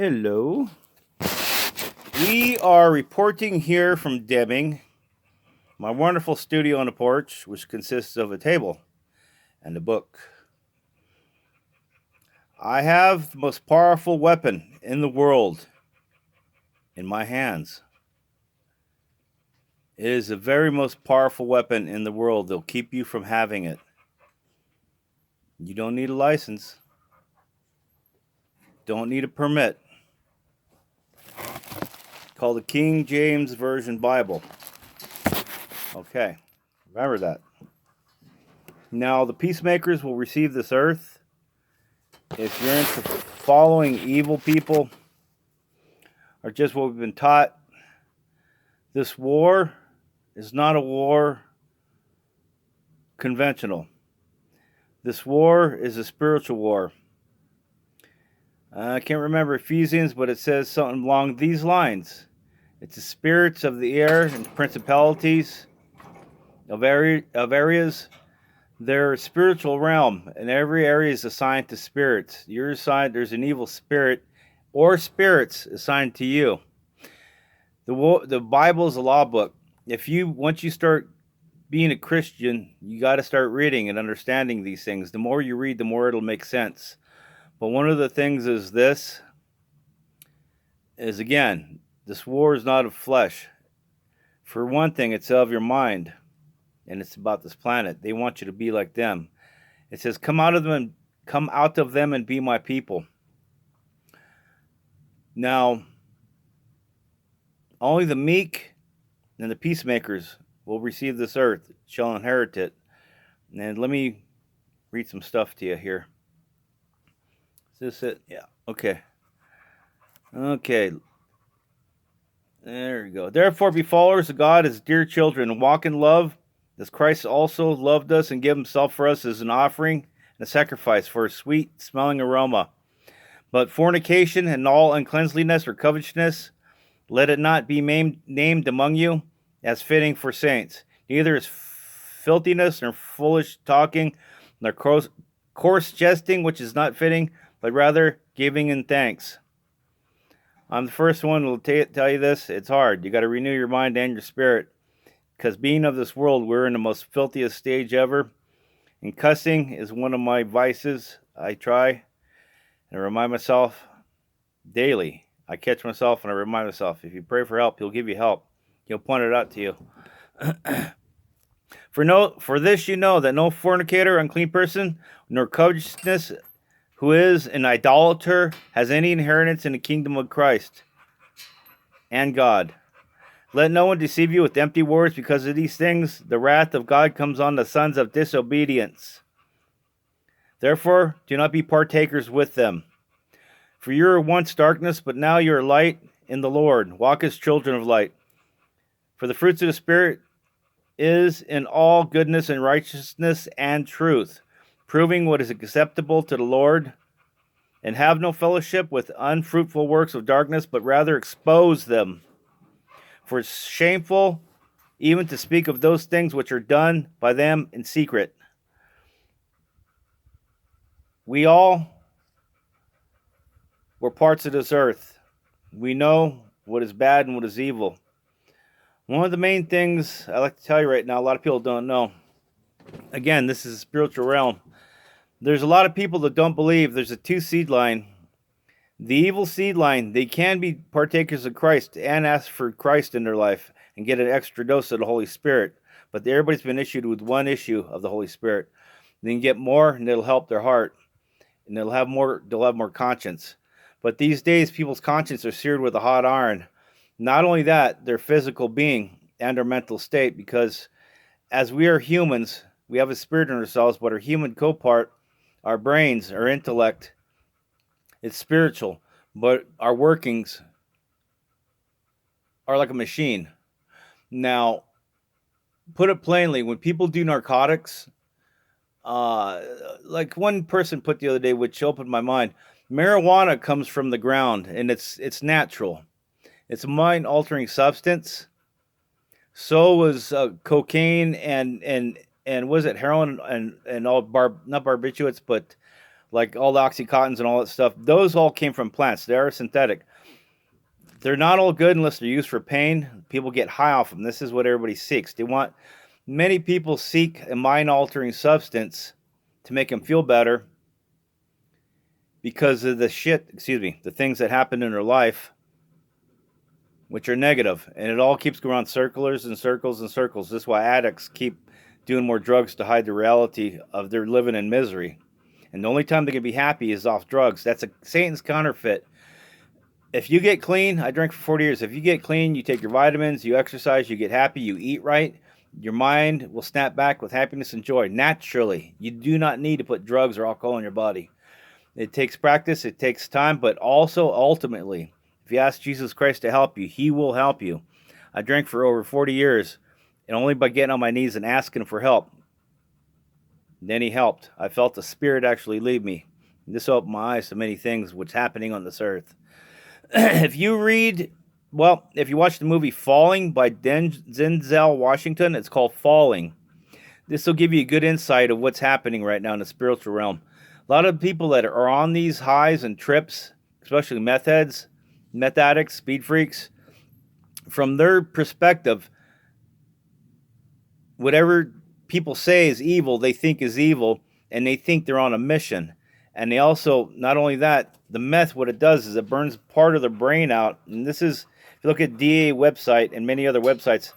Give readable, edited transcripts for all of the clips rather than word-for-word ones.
Hello. We are reporting here from Deming, my wonderful studio on the porch, which consists of a table and a book. I have the most powerful weapon in the world in my hands. It is the very most powerful weapon in the world. They'll keep you from having it. You don't need a license. Don't need a permit. Called the King James Version Bible. Okay, remember that. Now the peacemakers will receive this earth. If you're into following evil people, or just what we've been taught, this war is not a war conventional. This war is a spiritual war. I can't remember Ephesians, but it says something along these lines. It's the spirits of the air and principalities of areas. Their spiritual realm, and every area is assigned to spirits. You're assigned, there's an evil spirit or spirits assigned to you. The Bible is a law book. Once you start being a Christian, you got to start reading and understanding these things. The more you read, the more it'll make sense. But one of the things is again, this war is not of flesh. For one thing, it's of your mind, and it's about this planet. They want you to be like them. It says, come out of them and be my people. Now, only the meek and the peacemakers will receive this earth, shall inherit it. And let me read some stuff to you here. Is this it? Yeah. Okay. There we go. Therefore, be followers of God as dear children, and walk in love, as Christ also loved us and gave himself for us as an offering and a sacrifice for a sweet-smelling aroma. But fornication and all uncleanliness or covetousness, let it not be named among you as fitting for saints. Neither is filthiness, nor foolish talking, nor coarse jesting, which is not fitting, but rather giving in thanks. I'm the first one who will tell you this. It's hard. You got to renew your mind and your spirit. Because being of this world, we're in the most filthiest stage ever. And cussing is one of my vices. I try and I remind myself daily. I catch myself and I remind myself, if you pray for help, he'll give you help. He'll point it out to you. For this you know that no fornicator, unclean person, nor covetousness, who is an idolater, has any inheritance in the kingdom of Christ and God. Let no one deceive you with empty words, because of these things the wrath of God comes on the sons of disobedience. Therefore, do not be partakers with them. For you were once darkness, but now you are light in the Lord. Walk as children of light. For the fruits of the Spirit is in all goodness and righteousness and truth, proving what is acceptable to the Lord. And have no fellowship with unfruitful works of darkness, but rather expose them. For it's shameful even to speak of those things which are done by them in secret. We all were parts of this earth. We know what is bad and what is evil. One of the main things I like to tell you right now, a lot of people don't know. Again, this is a spiritual realm. There's a lot of people that don't believe there's a two seed line. The evil seed line, they can be partakers of Christ and ask for Christ in their life and get an extra dose of the Holy Spirit. But everybody's been issued with one issue of the Holy Spirit. They can get more, and it'll help their heart, and they'll have more conscience. But these days, people's conscience are seared with a hot iron. Not only that, their physical being and their mental state, because as we are humans, we have a spirit in ourselves, but our human co-part, our brains, our intellect, it's spiritual, but our workings are like a machine. Now, put it plainly, when people do narcotics, like one person put the other day, which opened my mind, marijuana comes from the ground, and it's natural. It's a mind-altering substance. So was cocaine and was it heroin and all not barbiturates, but like all the Oxycontins and all that stuff, those all came from plants. They are synthetic. They're not all good unless they're used for pain. People get high off them. This is what everybody seeks. Many people seek a mind-altering substance to make them feel better because of the things that happen in their life, which are negative, and it all keeps going around circles and circles and circles. This is why addicts keep doing more drugs to hide the reality of their living in misery. And the only time they can be happy is off drugs. That's Satan's counterfeit. If you get clean, I drank for 40 years. If you get clean, you take your vitamins, you exercise, you get happy, you eat right, your mind will snap back with happiness and joy naturally. You do not need to put drugs or alcohol in your body. It takes practice, it takes time, but also ultimately, if you ask Jesus Christ to help you, he will help you. I drank for over 40 years, and only by getting on my knees and asking for help. Then he helped. I felt the Spirit actually lead me. This opened my eyes to many things what's happening on this earth. If you watch the movie Falling by Denzel Washington, it's called Falling. This will give you a good insight of what's happening right now in the spiritual realm. A lot of people that are on these highs and trips, especially meth heads, meth addicts, speed freaks, from their perspective, whatever people say is evil, they think is evil, and they think they're on a mission. And they also, not only that, the meth, what it does is it burns part of the brain out. And this is, if you look at DA website and many other websites,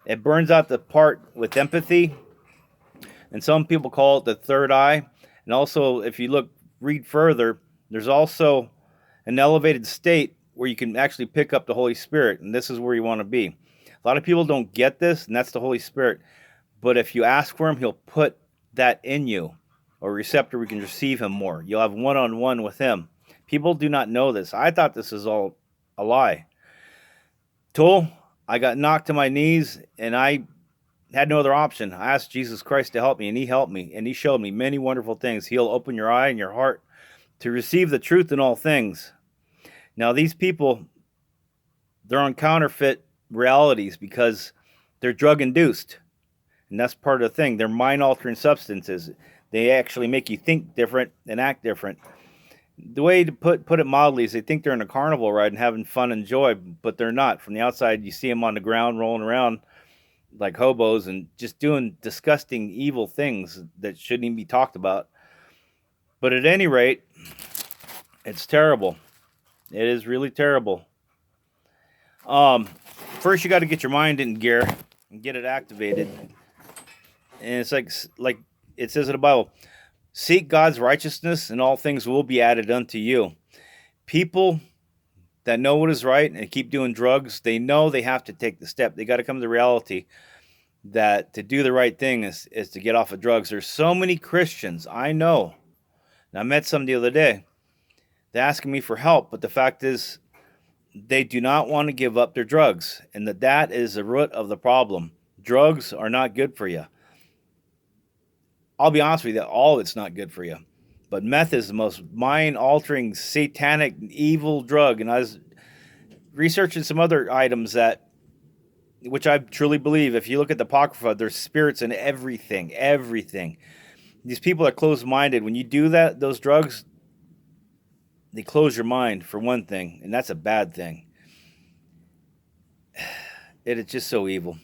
it burns out the part with empathy. And some people call it the third eye. And also, if you read further, there's also an elevated state where you can actually pick up the Holy Spirit. And this is where you want to be. A lot of people don't get this, and that's the Holy Spirit. But if you ask for him, he'll put that in you, or receptor we can receive him more. You'll have one-on-one with him. People do not know this. I thought this is all a lie. Tool, I got knocked to my knees, and I had no other option. I asked Jesus Christ to help me, and he helped me, and he showed me many wonderful things. He'll open your eye and your heart to receive the truth in all things. Now, these people, they're on counterfeit realities because they're drug-induced, and that's part of the thing. They're mind-altering substances. They actually make you think different and act different. The way to put it mildly is they think they're in a carnival ride and having fun and joy, but they're not. From the outside, you see them on the ground rolling around like hobos and just doing disgusting, evil things that shouldn't even be talked about. But at any rate, it's terrible. It is really terrible. First, you got to get your mind in gear and get it activated. And it's like it says in the Bible, seek God's righteousness and all things will be added unto you. People that know what is right and keep doing drugs, they know they have to take the step. They got to come to the reality that to do the right thing is to get off of drugs. There's so many Christians I know, and I met some the other day, they're asking me for help, but the fact is they do not want to give up their drugs, and that is the root of the problem. Drugs are not good for you. I'll be honest with you, all of it's not good for you. But meth is the most mind-altering, satanic, evil drug. And I was researching some other items which I truly believe, if you look at the Apocrypha, there's spirits in everything, everything. These people are closed-minded. When you do those drugs, they close your mind, for one thing, and that's a bad thing. It is just so evil.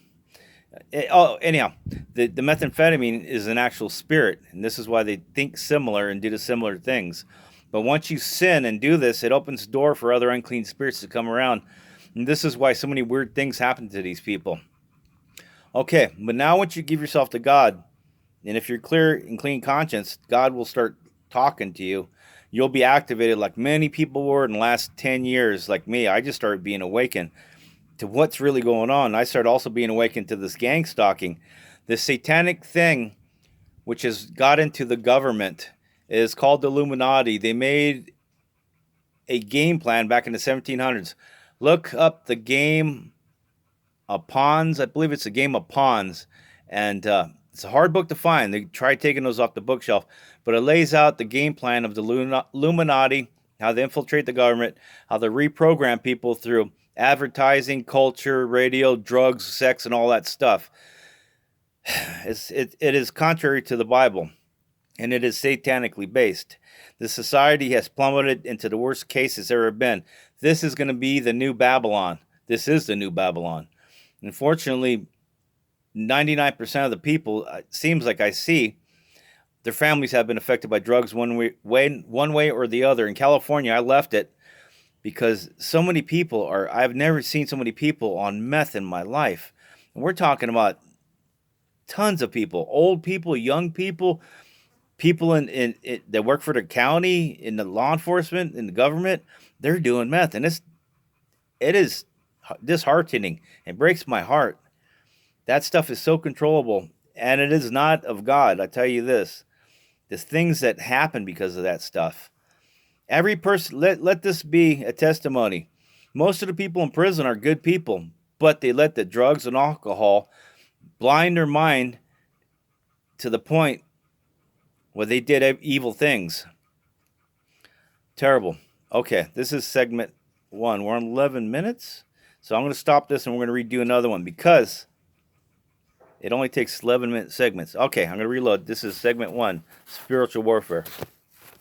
Anyhow, the methamphetamine is an actual spirit, and this is why they think similar and do the similar things. But once you sin and do this, it opens the door for other unclean spirits to come around, and this is why so many weird things happen to these people. Okay, but now once you give yourself to God, and if you're clear and clean conscience, God will start talking to you. You'll be activated like many people were in the last 10 years, like me. I just started being awakened to what's really going on. I started also being awakened to this gang stalking. This satanic thing, which has got into the government, is called the Illuminati. They made a game plan back in the 1700s. Look up the game of Pawns. I believe it's a game of Pawns. And it's a hard book to find. They tried taking those off the bookshelf. But it lays out the game plan of the Illuminati, how they infiltrate the government, how they reprogram people through advertising, culture, radio, drugs, sex, and all that stuff. It is contrary to the Bible. and it is satanically based. The society has plummeted into the worst case it's ever been. This is going to be the new Babylon. This is the new Babylon. Unfortunately, 99% of the people, it seems like I see, their families have been affected by drugs one way or the other. In California, I left it because so many people are, I've never seen so many people on meth in my life. And we're talking about tons of people, old people, young people, people in that work for the county, in the law enforcement, in the government. They're doing meth, and it is disheartening. It breaks my heart. That stuff is so controllable, and it is not of God. I tell you this: there's things that happen because of that stuff. Every person, let this be a testimony. Most of the people in prison are good people, but they let the drugs and alcohol blind their mind to the point where they did evil things. Terrible. Okay, this is segment 1. We're on 11 minutes. So I'm going to stop this and we're going to redo another one because it only takes 11-minute segments. Okay, I'm going to reload. This is segment 1, spiritual warfare.